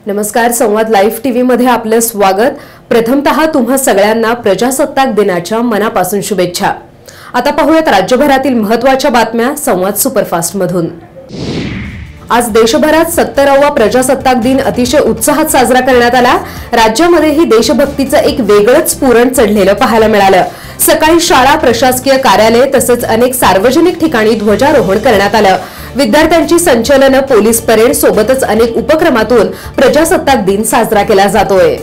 नमस्कार, संवाद live TV मध्ये आपलं स्वागत। प्रथमतः तुम्हा सगळ्यांना प्रजासत्ताक दिनाच्या मनापासून शुभेच्छा। आता पाहूयात राज्यभरातील महत्त्वाच्या बातम्या संवाद सुपरफास्ट मधून। आज देशभरात 70वा प्रजासत्ताक दिन अतिशय उत्साहात साजरा करण्यात आला। राज्यामध्येही देशभक्तीचं एक वेगळंच स्फुरण चढलेलं पाहायला मिळालं। सकाळी शाळा, प्रशासकीय कार्यालय तसेच अनेक सार्वजनिक ठिकाणी ध्वजारोहण करण्यात आलं। विद्यार्थ्यांची संचलन, पोलीस परेड सोबतच अनेक उपक्रमातून प्रजासत्ताक दिन साजरा केला जातोय।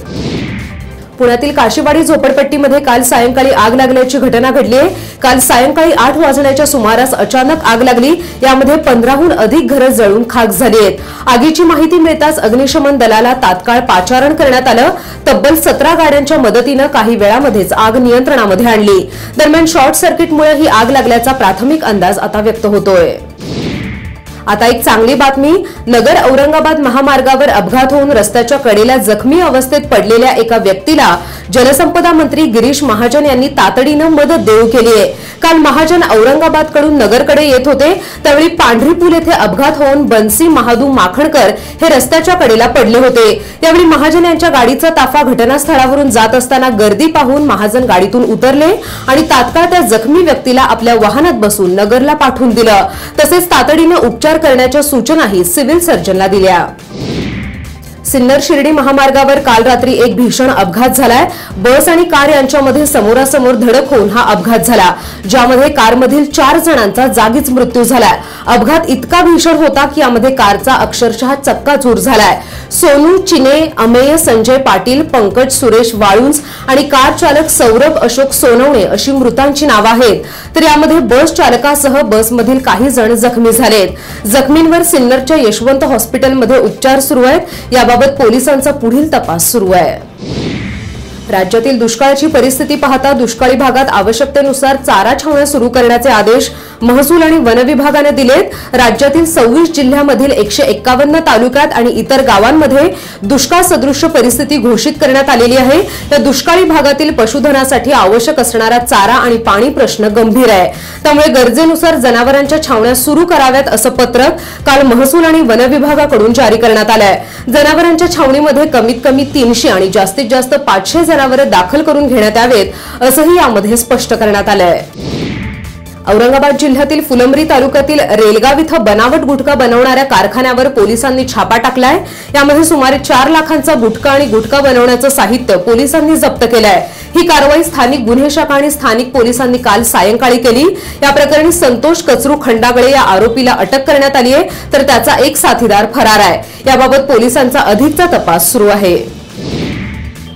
पुण्यातील काशीवाडी झोपडपट्टीमध्ये काल सायंकाळी आग लागल्याची घटना घडली आहे। काल सायंकाळी 8 वाजण्याच्या सुमारास अचानक आग लागली। यामध्ये 15हून अधिक घरे जळून खाक झाली आहेत। आगीची माहिती मिळताच अग्निशमन दलाला तात्काळ पाचारण करण्यात आलं। तब्बल 17 गाड्यांच्या मदतीने काही वेळामध्येच आग नियंत्रणामध्ये आणली। दरम्यान शॉर्ट सर्किटमुळे ही आग लागल्याचा प्राथमिक अंदाज आता व्यक्त होतोय। आता एक चांगली बातमी, नगर औरंगाबाद महामार्गावर अपघात होऊन रस्त्याच्या कडेला जखमी अवस्थेत पडलेल्या एका व्यक्तीला जलसंपदा मंत्री गिरीश महाजन यांनी तातडीने मदत देऊ केली आहे। काल महाजन औरंगाबादकडून नगरकडे येत होते, त्यावेळी पांढरी पूल येथे अपघात होऊन बन्सी महादू माखणकर हे रस्त्याच्या कडेला पडले होते। यावेळी महाजन यांच्या गाडीचा ताफा घटनास्थळावरून जात असताना गर्दी पाहून महाजन गाडीतून उतरले आणि तात्काळ त्या जखमी व्यक्तीला आपल्या वाहनात बसून नगरला पाठवून दिलं। तसेच तातडीने उपचार करण्याच्या सूचनाही सिव्हिल सर्जनला दिल्या। सिन्नर शिर्डी महामार्गावर काल रात्री एक भीषण अपघात झालाय। बस आणि कार यांच्यामध्ये समोरासमोर धडक होऊन हा अपघात झाला, ज्यामध्ये कारमधील 4 जणांचा जागीच मृत्यू झालाय। अपघात इतका भीषण होता की यामध्ये कारचा अक्षरशः चक्काचूर झालाय। सोनू चिने, अमेय संजय पाटील, पंकज सुरेश वाळुंज आणि कार चालक सौरभ अशोक सोनवणे अशी मृतांची नावे आहेत। तर यामध्ये बस चालकासह बसमधील काही जण जखमी झालेत। जखमींवर सिन्नरच्या यशवंत हॉस्पिटलमध्ये उपचार सुरू आहेत। याबाबत पोलिसांचा पुढील तपास सुरू आहे। राज्यातील दुष्काळाची परिस्थिती पाहता दुष्काळी भागात आवश्यकतेनुसार चारा छावण्या सुरू करण्याचे आदेश महसूल आणि वन विभागाने दिलेत। राज्यातील 26 जिल्ह्यांमधील 151 तालुक्यात आणि इतर गावांमध्ये दुष्काळ सदृश परिस्थिती घोषित करण्यात आलेली आहे। या दुष्काळी भागातील पशुधनासाठी आवश्यक असणारा चारा आणि पाणी प्रश्न गंभीर आहे, त्यामुळे गरजेनुसार जनावरांच्या छावण्या सुरू कराव्यात असं पत्रक काल महसूल आणि वन विभागाकडून जारी करण्यात आलंय। जनावरांच्या छावणीमध्ये कमीत कमी 300 आणि जास्तीत जास्त 500 जनावरे दाखल करून घेण्यात यावेत असंही यामध्ये स्पष्ट करण्यात आलंय। औरंगाबाद जिल्ह्यातील फुलंब्री तालुक्यातील रेलगाव इथं बनावट गुटखा बनवणाऱ्या कारखान्यावर पोलिसांनी छापा टाकलाय। यामध्ये सुमारे 4 लाखांचा गुटखा आणि गुटखा बनवण्याचं साहित्य पोलिसांनी जप्त केलंय। ही कारवाई स्थानिक गुन्हे शाखा आणि स्थानिक पोलिसांनी काल सायंकाळी केली। या प्रकरणी संतोष कचरू खंडागळे या आरोपीला अटक करण्यात आली आहे, तर त्याचा एक साथीदार फरार आहे। याबाबत पोलिसांचा अधिकचा तपास सुरू आहे।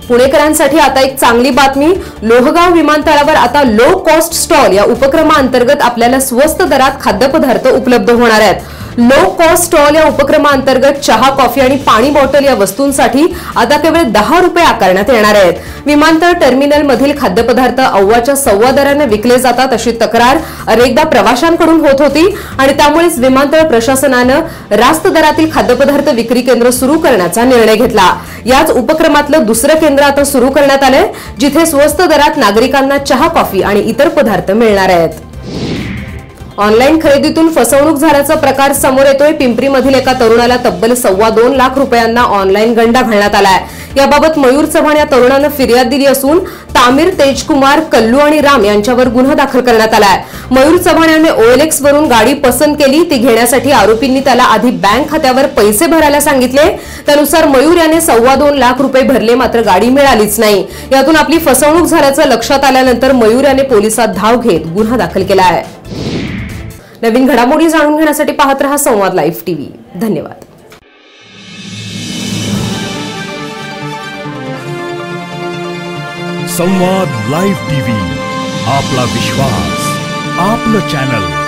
पुणेकरांसाठी आता एक चांगली बातमी, लोहगाव विमानतळावर आता लो कॉस्ट स्टॉल या उपक्रमाअंतर्गत आपल्याला स्वस्त दरात खाद्यपदार्थ उपलब्ध होणार आहेत। लो कॉस्ट स्टॉल या उपक्रमाअंतर्गत चहा, कॉफी आणि पाणी बॉटल या वस्तूंसाठी आता केवळ 10 रुपये आकारण्यात येणार आहेत। विमानतळ टर्मिनल मधील खाद्यपदार्थ अव्वाच्या सव्वा दराने विकले जातात अशी तक्रार अनेकदा प्रवाशांकडून होत होती आणि त्यामुळेच विमानतळ प्रशासनानं रास्त दरातील खाद्यपदार्थ विक्री केंद्र सुरू करण्याचा निर्णय घेतला। याच उपक्रमातलं दुसरं केंद्र आता सुरू करण्यात आलंय, जिथे स्वस्त दरात नागरिकांना चहा, कॉफी आणि इतर पदार्थ मिळणार आहेत। ऑनलाईन खरेदीतून फसवणूक झाल्याचा प्रकार समोर येतोय। पिंपरीमधील एका तरुणाला तब्बल 2.25 लाख रुपयांना ऑनलाईन गंडा घालण्यात आलाय। याबाबत मयूर चव्हाण या तरुणानं फिर्याद दिली असून तामीर, तेजकुमार, कल्लू आणि राम यांच्यावर गुन्हा दाखल करण्यात आलाय। मयूर चव्हाण यांनी OLX वरून गाडी पसंत केली। ती घेण्यासाठी आरोपींनी त्याला आधी बँक खात्यावर पैसे भरायला सांगितले। त्यानुसार मयूर याने 2.25 लाख रुपये भरले, मात्र गाडी मिळालीच नाही। यातून आपली फसवणूक झाल्याचं लक्षात आल्यानंतर मयूर याने पोलिसात धाव घेत गुन्हा दाखल केला आहे। नवीन घडामोडी जाणून घेण्यासाठी पाहत रहा संवाद लाईव्ह टीव्ही। धन्यवाद। संवाद लाईव्ह टीव्ही, आपला विश्वास, आपलं चॅनल।